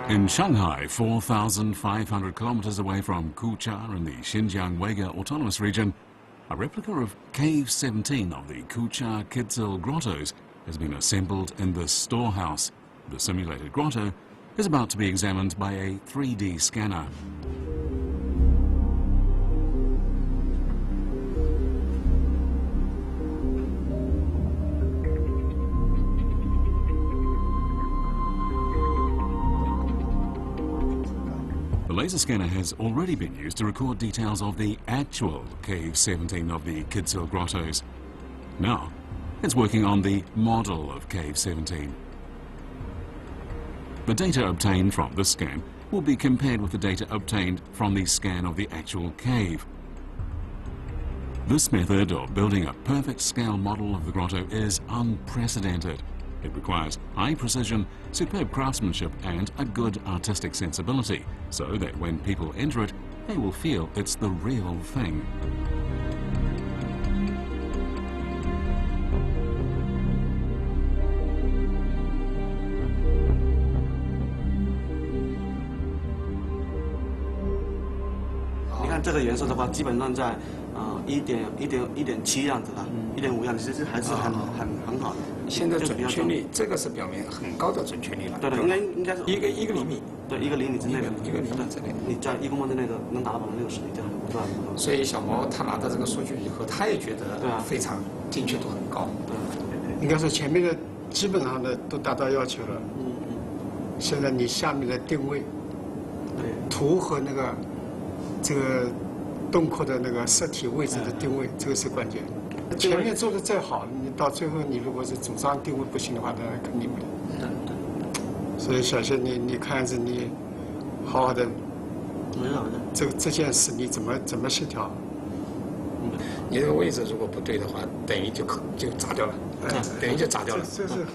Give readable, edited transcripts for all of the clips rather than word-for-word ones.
In Shanghai, 4,500 kilometers away from Kucha in the Xinjiang Uyghur Autonomous Region, a replica of Cave 17 of the Kucha Grottos has been assembled in this storehouse. The simulated grotto is about to be examined by a 3D scanner. The laser scanner has already been used to record details of the actual Cave 17 of the Grottos. Now, it's working on the model of Cave 17. The data obtained from this scan will be compared with the data obtained from the scan of the actual cave. This method of building a perfect scale model of the grotto is unprecedented. It requires high precision, superb craftsmanship and a good artistic sensibility, so that when people enter it, they will feel it's the real thing. You 这个颜色的话，基本上在1.7样子了，1.5样子，其实还是很好的。现在准确率，这个是表明很高的准确率了。对的，应该是一个厘米。对，1个厘米之内的。1个厘米之内。你在1公分之内的能达到60%，这样不断。所以小毛他拿到这个数据以后，他也觉得非常精确度很高。应该说前面的基本上的都达到要求了。现在你下面的定位，图和那个这个洞窟的那个实体位置的定位，这个是关键。前面做的再好，你到最后你如果是主张定位不行的话，那肯定不行。所以小谢，你看着你好好的，这件事你怎么协调？你这个位置如果不对的话，等于就砸掉了，等于就砸掉了。这是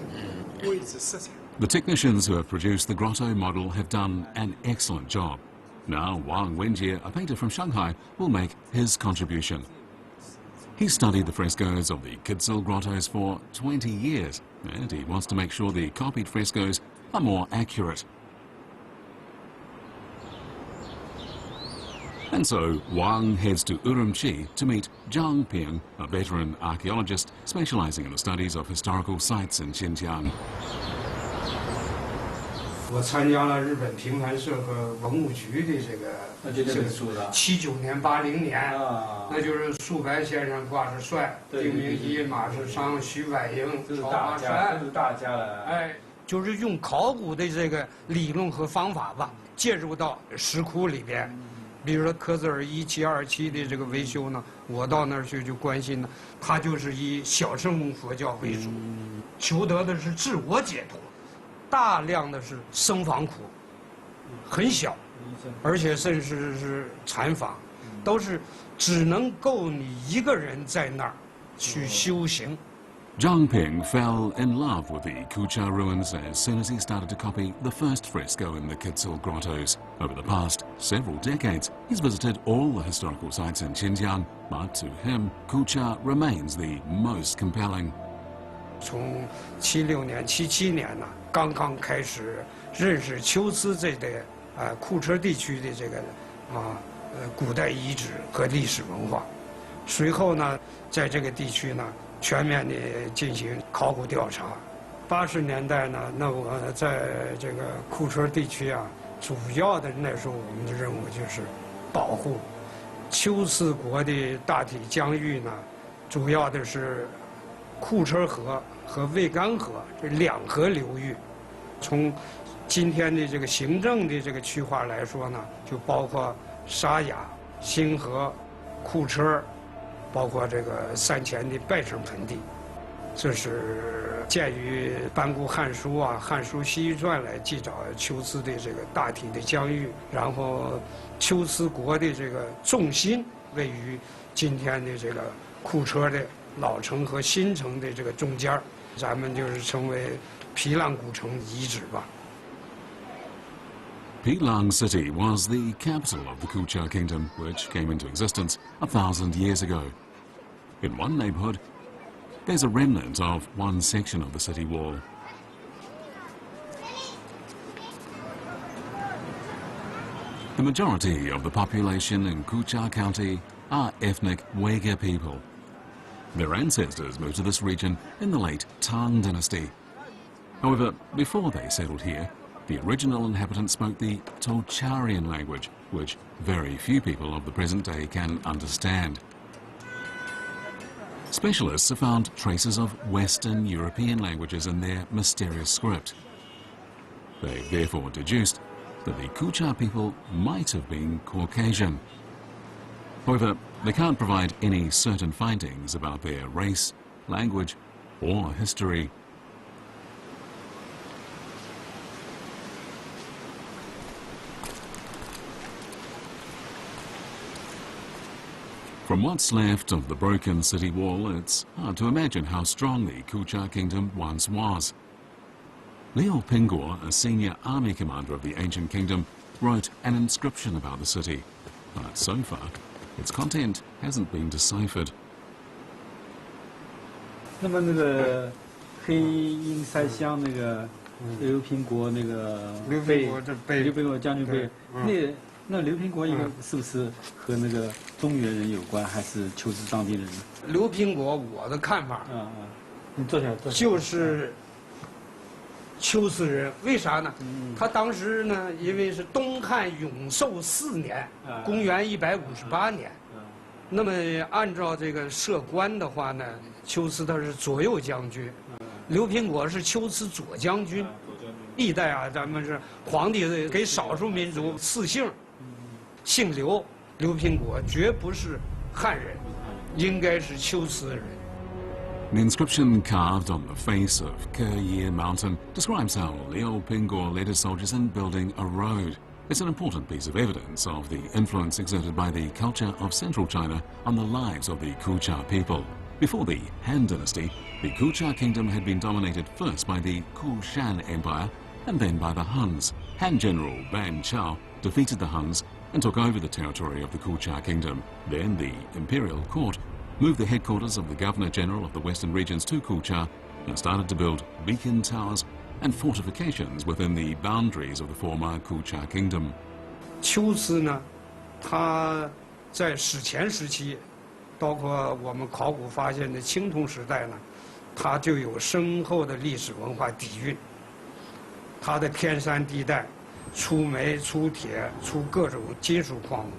位置色彩。The technicians who have produced the grotto model have done an excellent job. Now, Wang Wenjie, a painter from Shanghai, will make his contribution. He studied the frescoes of the Grottos for 20 years, and he wants to make sure the copied frescoes are more accurate. And so, Wang heads to Urumqi to meet Zhang Ping, a veteran archaeologist specializing in the studies of historical sites in Xinjiang. 我参加了日本评判社和文物局的这个79年、80年，那就是苏白先生挂着帅，丁明基、马世昌、徐百英、曹华山，都是大家了。哎，就是用考古的这个理论和方法吧，介入到石窟里边。比如说科兹尔1727的这个维修呢，我到那儿去就关心呢，他就是以小乘佛教为主，求得的是自我解脱。 大量的是僧房窟，很小，而且甚至是禅房，都是只能够你一个人在那儿去修行。Zhang Ping fell in love with the Kucha ruins as soon as he started to copy the first fresco in the Grottos. Over the past several decades, he's visited all the historical sites in Xinjiang, but to him, Kucha remains the most compelling. 从76年、77年呢，刚刚开始认识龟兹这类库车地区的这个古代遗址和历史文化。随后呢，在这个地区呢，全面的进行考古调查。80年代呢，那我在这个库车地区啊，主要的那时候我们的任务就是保护龟兹国的大体疆域呢，主要的是库车河 和渭干河这2河流域，从今天的这个行政的这个区划来说呢，就包括沙雅、新河、库车，包括这个3前的拜城盆地。这是鉴于班固《汉书》啊，《汉书·西域传》来记载龟兹的这个大体的疆域，然后龟兹国的这个重心位于今天的这个库车的 老城和新城的这个中间，咱们就是称为皮浪古城遗址吧。Pilang city was the capital of the Kucha kingdom, which came into existence 1,000 years ago. In one neighborhood, there's a remnant of one section of the city wall. The majority of the population in Kucha County are ethnic Uyghur people. Their ancestors moved to this region in the late Tang dynasty. However, before they settled here, the original inhabitants spoke the Tocharian language, which very few people of the present day can understand. Specialists have found traces of Western European languages in their mysterious script. They've therefore deduced that the Kucha people might have been Caucasian. However, they can't provide any certain findings about their race, language, or history. From what's left of the broken city wall, it's hard to imagine how strong the Kucha kingdom once was. Liu Pingguo, a senior army commander of the ancient kingdom, wrote an inscription about the city, but so far, its content hasn't been deciphered. 那么那个黑鹰塞乡那个刘平国那个刘平国将军碑，那刘平国应该是不是和那个中原人有关，还是求是当地人？刘平国，我的看法，你坐下，就是丘斯人。为啥呢？他当时呢，因为是东汉永寿4年，公元158年。那么按照这个设官的话呢，丘斯他是左右将军，刘平国是丘斯左将军。历代啊，咱们是皇帝给少数民族赐姓，姓刘，刘平国绝不是汉人，应该是丘斯人。 The inscription carved on the face of Kerye Mountain describes how Liu Pingguo led his soldiers in building a road. It's an important piece of evidence of the influence exerted by the culture of central China on the lives of the Kucha people. Before the Han Dynasty, the Kucha kingdom had been dominated first by the Kushan Empire and then by the Huns. Han General Ban Chao defeated the Huns and took over the territory of the Kucha kingdom. Then the imperial court moved the headquarters of the Governor-General of the Western regions to Kucha and started to build beacon towers and fortifications within the boundaries of the former Kucha kingdom. 丘斯呢，他在史前时期，包括我们考古发现的青铜时代呢，它就有深厚的历史文化底蕴。它的天山地带，出煤、出铁、出各种金属矿物。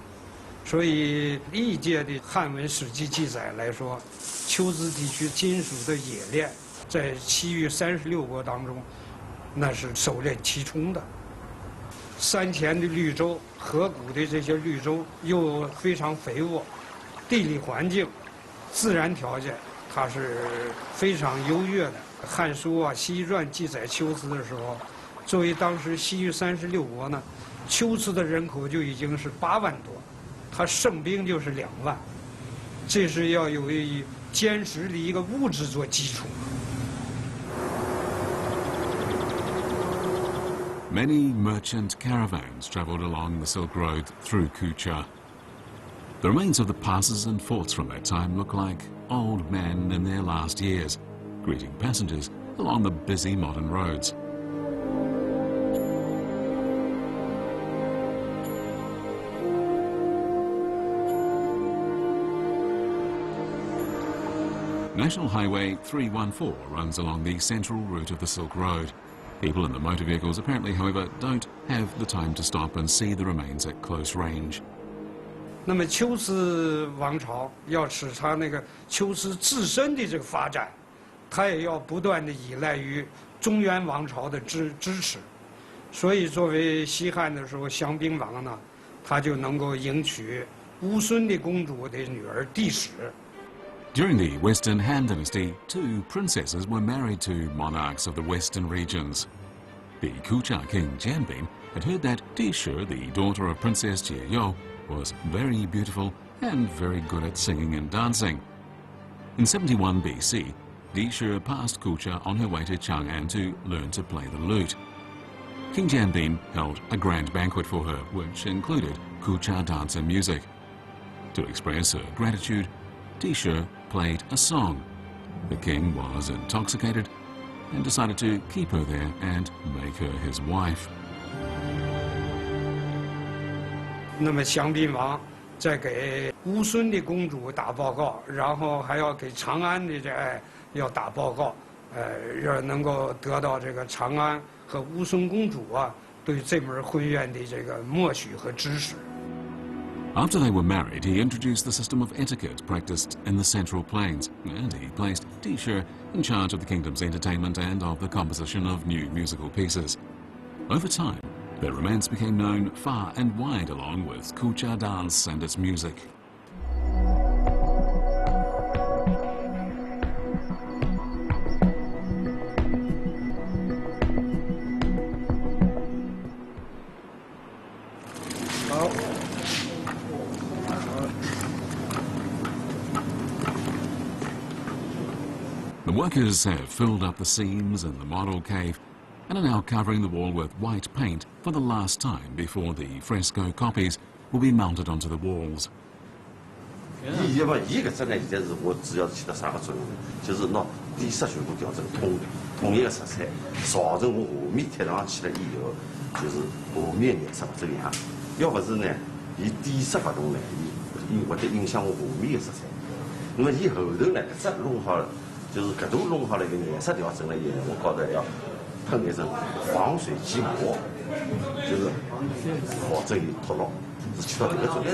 所以，历届的汉文史记记载来说，丘兹地区金属的冶炼，在西域36国当中，那是首列其冲的。山前的绿洲、河谷的这些绿洲又非常肥沃，地理环境、自然条件，它是非常优越的。《汉书》啊，《西域传》记载丘兹的时候，作为当时西域36国呢，丘兹的人口就已经是8万多。 他胜兵就是2万，这是要有坚实的一个物质做基础。 Many merchant caravans traveled along the Silk Road through Kucha. The remains of the passes and forts from that time look like old men in their last years, greeting passengers along the busy modern roads. National Highway 314 runs along the central route of the Silk Road. People in the motor vehicles apparently, however, don't have the time to stop and see the remains at close range. 那么丘斯王朝要使它那个丘斯自身的这个发展，它也要不断的依赖于中原王朝的支持。所以，作为西汉的时候，降兵王呢，他就能够迎娶乌孙的公主的女儿帝史。 During the Western Han Dynasty, 2 princesses were married to monarchs of the western regions. The Kucha king Jianbing had heard that Dishe, the daughter of Princess Jie, was very beautiful and very good at singing and dancing. In 71 BC, Dishe passed Kucha on her way to Chang'an to learn to play the lute. King Jianbing held a grand banquet for her, which included Kucha dance and music. To express her gratitude, Dishe played a song. The king was intoxicated and decided to keep her there and make her his wife. 那么降宾王再给乌孙的公主打报告，然后还要给长安的要打报告，要能够得到这个长安和乌孙公主啊对这门婚宴的这个默许和支持。 After they were married, he introduced the system of etiquette practiced in the Central Plains, and he placed Tisha in charge of the kingdom's entertainment and of the composition of new musical pieces. Over time, their romance became known far and wide along with Kucha dance and its music. The workers have filled up the seams in the model cave and are now covering the wall with white paint for the last time before the fresco copies will be mounted onto the walls. 伊嘛，伊搿只呢，现在是我主要起到啥个作用呢？就是拿底色全部调整统一个色彩，造成我下面贴上去了以后，就是下面颜色勿这样。要勿是呢，伊底色勿同呢，伊会得影响我下面的色彩。那么伊后头呢，搿只弄好了。 就是搿度弄好了，个颜色调整了以后，我搞得要喷一层防水基膜，就是保证伊脱落，是起到这个作用。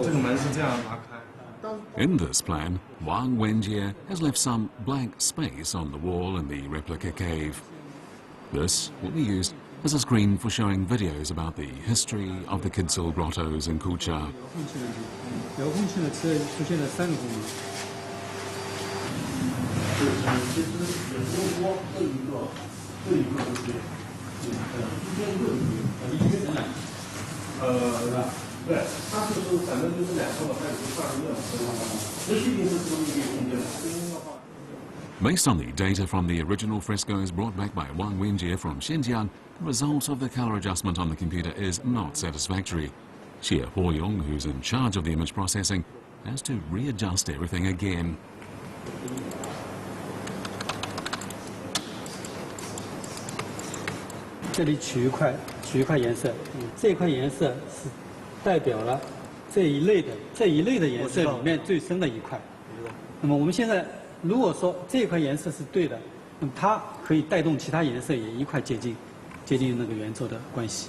这个门是这样拉开。 In this plan, Wang Wenjie has left some blank space on the wall in the replica cave. This will be used as a screen for showing videos about the history of the Kucha Grottos in Kucha. 遥控器呢，出现了3个功能。其实也不是说这一个就是一边是是吧？ 对，它就是反正就是2个嘛，它有个2个持续性是这么一个空间的。 Based on the data from the original frescoes brought back by Wang Wenjie from Xinjiang, the result of the color adjustment on the computer is not satisfactory. Xie Huoyong, who's in charge of the image processing, has to readjust everything again. 这里取一块颜色，这一块颜色是代表了这一类的颜色里面最深的一块。那么我们现在如果说这一块颜色是对的，那么它可以带动其他颜色也一块接近那个原奏的关系。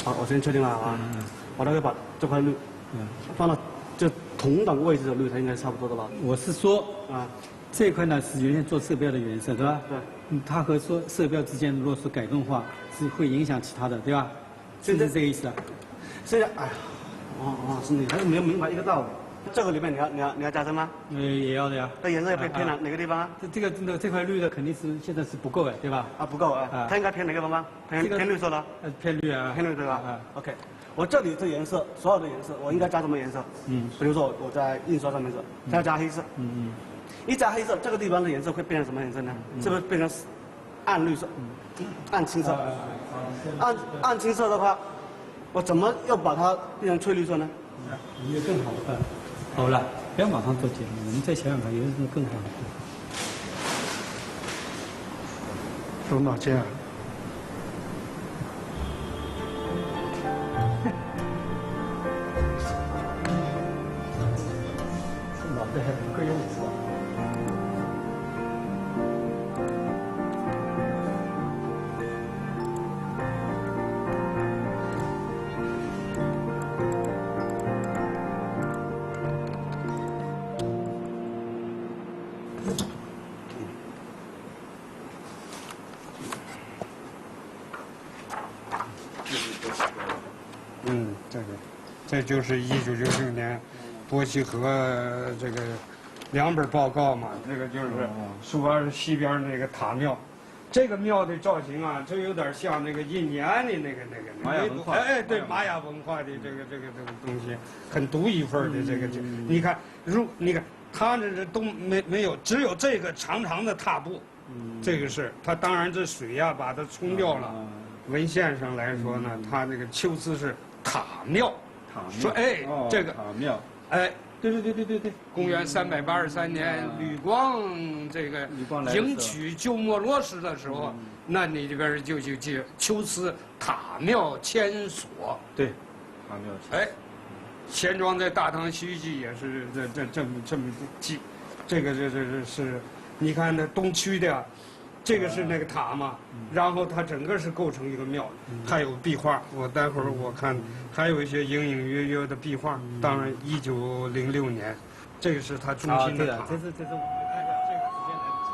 好，我先确定了啊，我大概把这块绿，放到就同等位置的绿，它应该差不多的吧？我是说啊，这块呢是原先做色标的原色，对吧？对。它和说色标之间如果说改动的话，是会影响其他的，对吧？是不是这个意思啊？现在，哎呀，是你还是没有明白一个道理。这个里面你要加深吗？也要的呀。这颜色要偏哪个地方啊？这块绿的肯定是现在是不够哎，对吧？啊，不够啊。它应该偏哪个方向？偏绿色的。偏绿啊。偏绿对吧？OK， 我这里这颜色，所有的颜色，我应该加什么颜色？比如说我在印刷上面它要加黑色。一加黑色，这个地方的颜色会变成什么颜色呢？是不是变成暗绿色？暗青色。暗青色的话，我怎么又把它变成翠绿色呢？一个更好的办法。好了，不要马上做结论，我们再想想看有什么更好的办法。动脑筋啊！脑袋还不够用是吧？这就是1996年波西河这个2本报告嘛，这个就是苏阿尔西边那个塔庙，这个庙的造型啊，就有点像那个印第安的那个玛雅文化，对玛雅文化的这个东西，很独一份的这个你看它这都没有，只有这个长长的踏步，这个是它当然这水呀把它冲掉了。文献上来说呢，它那个秋姿是塔庙。说哎，这个塔庙，哎，对，公元383年，吕光这个迎娶鸠摩罗什的时候，那里边就记秋瓷塔庙千所。对，塔庙。哎，钱庄在《大唐西域记》也是这么记，这是，你看那东区的，这个是那个塔嘛，然后它整个是构成一个庙，它有壁画，我待会儿我看还有一些隐隐约约的壁画。当然，1906年，这个是它中心的塔。这是我们看看这个时间来不及。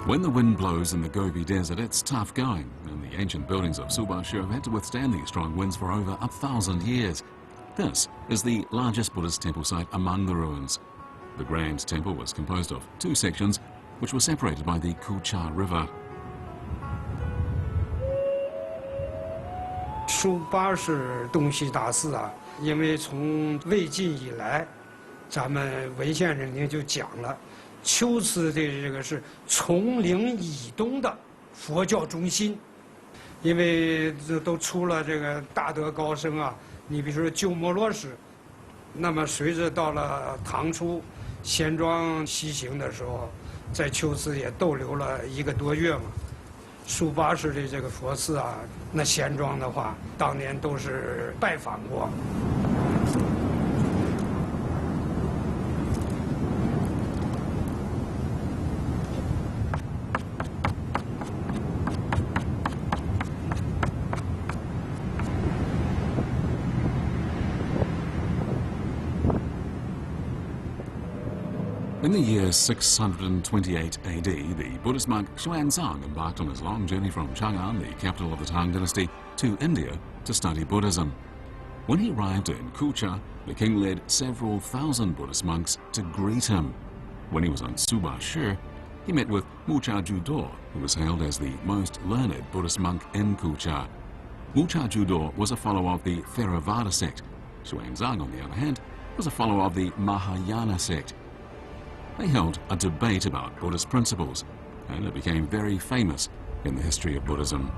When the wind blows in the Gobi Desert, it's tough going, and the ancient buildings of Subashir have had to withstand these strong winds for over 1,000 years. This is the largest Buddhist temple site among the ruins. The Grand Temple was composed of 2 sections, which were separated by the Kucha River. 苏巴是东西大寺啊，因为从魏晋以来，咱们文献里面就讲了。秋瓷的这个是丛林以东的佛教中心，因为这都出了这个大德高僧啊，你比如说鸠摩罗什，那么随着到了唐初贤庄西行的时候，在秋瓷也逗留了1个多月嘛。苏巴氏的这个佛寺啊，那贤庄的话，当年都是拜访过。In the year 628 AD, the Buddhist monk Xuanzang embarked on his long journey from Chang'an, the capital of the Tang dynasty, to India to study Buddhism. When he arrived in Kucha, the king led several thousand Buddhist monks to greet him. When he was on Subashir, he met with Kucha Grottos, who was hailed as the most learned Buddhist monk in Kucha. Kucha Grottos was a follower of the Theravada sect. Xuanzang, on the other hand, was a follower of the Mahayana sect. They held a debate about Buddhist principles, and it became very famous in the history of Buddhism.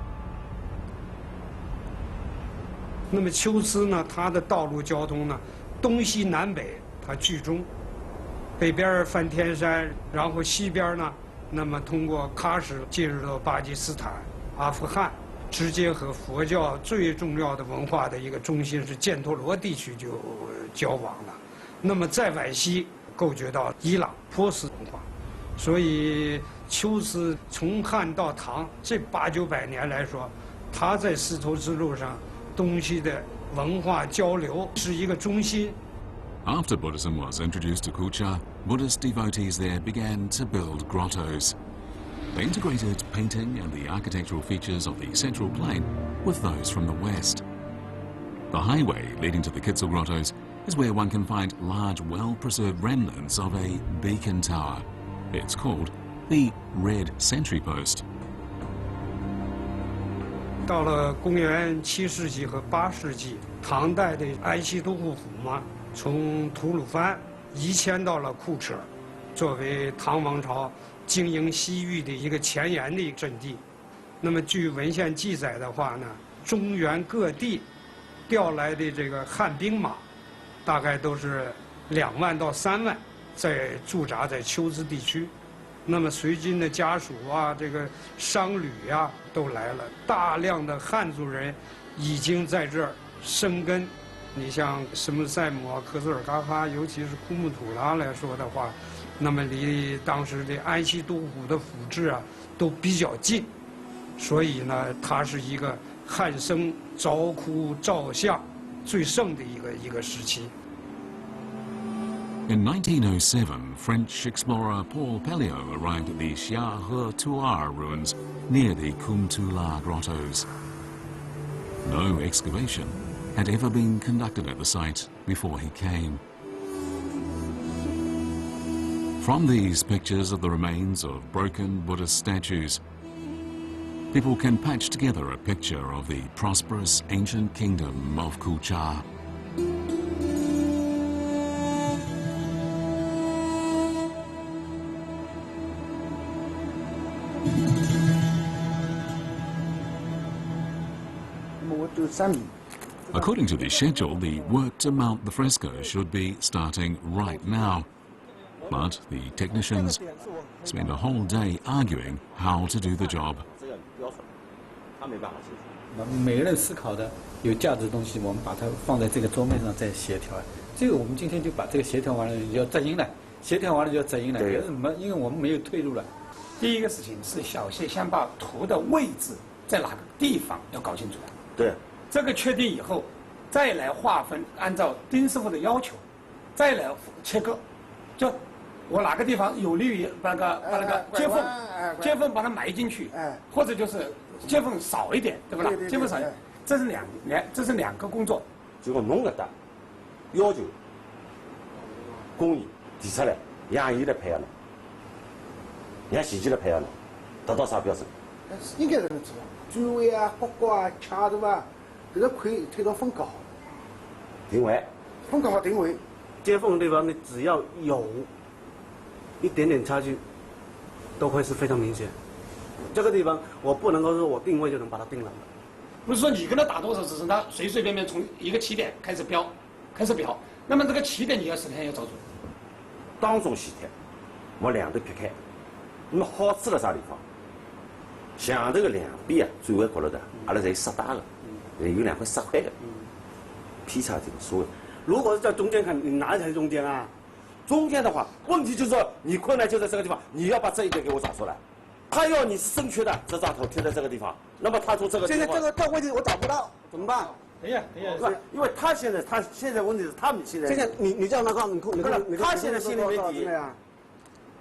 那么秋瓷呢，它的道路交通呢，东西南北它居中，北边翻天山，然后西边呢，那么通过喀什进入到巴基斯坦、阿富汗，直接和佛教最重要的文化的一个中心是犍陀罗地区就交往了。那么再往西，构觉到伊朗、波斯文化，所以秋瓷从汉到唐这800-900年来说，它在丝绸之路上东西的文化交流是一个中心。After Buddhism was introduced to Kucha, Buddhist devotees there began to build grottos. They integrated painting and the architectural features of the central plain with those from the west. The highway leading to the Kucha Grottos is where one can find large, well-preserved remnants of a beacon tower. It's called the Red Sentry Post. 到了公元7世纪和8世纪，唐代的安西都护府嘛，从吐鲁番移迁到了库车，作为唐王朝经营西域的一个前沿的阵地。那么据文献记载的话呢，中原各地调来的这个汉兵马，大概都是2万到3万，在驻扎在秋瓷地区。那么随军的家属啊，这个商旅啊，都来了，大量的汉族人已经在这儿生根。你像什么塞姆啊、克孜尔喀哈，尤其是库木土拉来说的话，那么离当时的安西都护的府治啊都比较近，所以呢，它是一个汉僧凿窟造像最盛的一个时期。In 1907, French explorer Paul Pelliot arrived at the Xiahe-Tuar ruins near the Kumtula Grottos. No excavation had ever been conducted at the site before he came. From these pictures of the remains of broken Buddhist statues, people can patch together a picture of the prosperous ancient kingdom of Kucha. 我就3米。 According to the schedule, the work to mount the fresco should be starting right now. But the technicians spend a whole day arguing how to do the job. 这个标准，他没办法接受。每个人思考的有价值的东西，我们把它放在这个桌面上再协调。这个我们今天就把这个协调完了，要择音了。协调完了就要择音了。别什么？因为我们没有退路了。第一个事情是小谢先把图的位置在哪个地方要搞清楚了。对。 这个确定以后，再来划分，按照丁师傅的要求，再来切割。就我哪个地方有利于把那个接缝把它埋进去，或者就是接缝少一点，对不啦？接缝少一点，这是两个工作。结果弄个的要求工艺提出来，让伊来配合了，让前期来配合了，达到啥标准？应该这样子啊，转位啊、角角啊、卡对吧？ 这个可以推到分割好，定位，分割好定位，接缝的地方你只要有一点点差距，都会是非常明显。这个地方我不能够说我定位就能把它定了，不是说你跟他打多少，只是他随随便便从一个起点开始标，那么这个起点你要首先要找准。当中细贴，我两头劈开。那么好处在啥地方？墙头的两边啊，转弯角落的，阿拉侪有色带的。 有2块色块的，劈叉这个所谓。如果是在中间看，你哪里才是中间啊？中间的话，问题就是说你困难就在这个地方，你要把这一点给我找出来。他要你是正确的，这张头贴在这个地方，那么他从这个现在这个位置我找不到，怎么办？等一下，因为他现在问题是他们现在。现在你叫他告你他现在心里面底，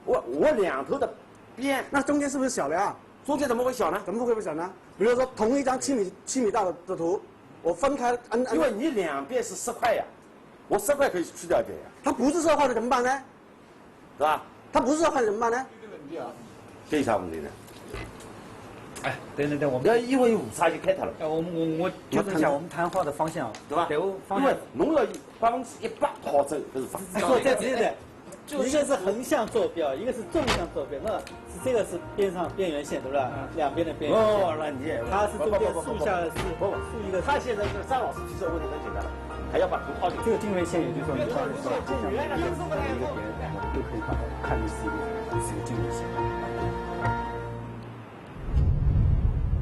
我两头的边，那中间是不是小了呀？ 中间怎么会小呢？怎么会小呢？比如说同一张7米大的图，我分开因为你两边是10块呀，我10块可以去掉一点呀。它不是10块的怎么办呢？是吧？它不是10块的怎么办呢？这有啥问题呢？哎，等，我们不要因为误差就开脱了。我纠正一下我们谈话的方向，对吧？方向因为侬要100%好走，这是说在直接的。 一个是横向坐标，一个是纵向坐标，那这个是边缘线，对不对？两边的边缘线。哦，那你它是中间竖下是竖一个。他现在是张老师提出的问题很简单了，还要把图抛进去。这个定位线也就是说，你到时候就像一个点，我们都可以把它看成是一个定位线。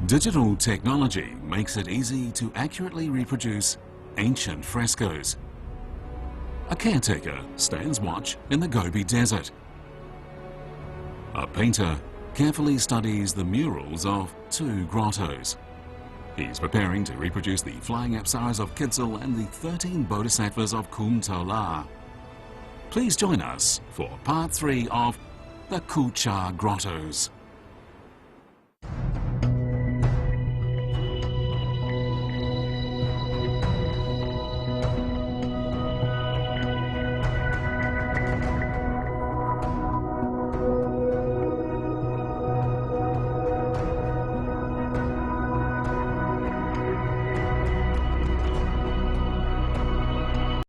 Digital technology makes it easy to accurately reproduce ancient frescoes. A caretaker stands watch in the Gobi Desert. A painter carefully studies the murals of 2 grottos. He's preparing to reproduce the flying apsaras of Kitzel and the 13 bodhisattvas of Kuntola. Please join us for part 3 of the Kucha Grottos.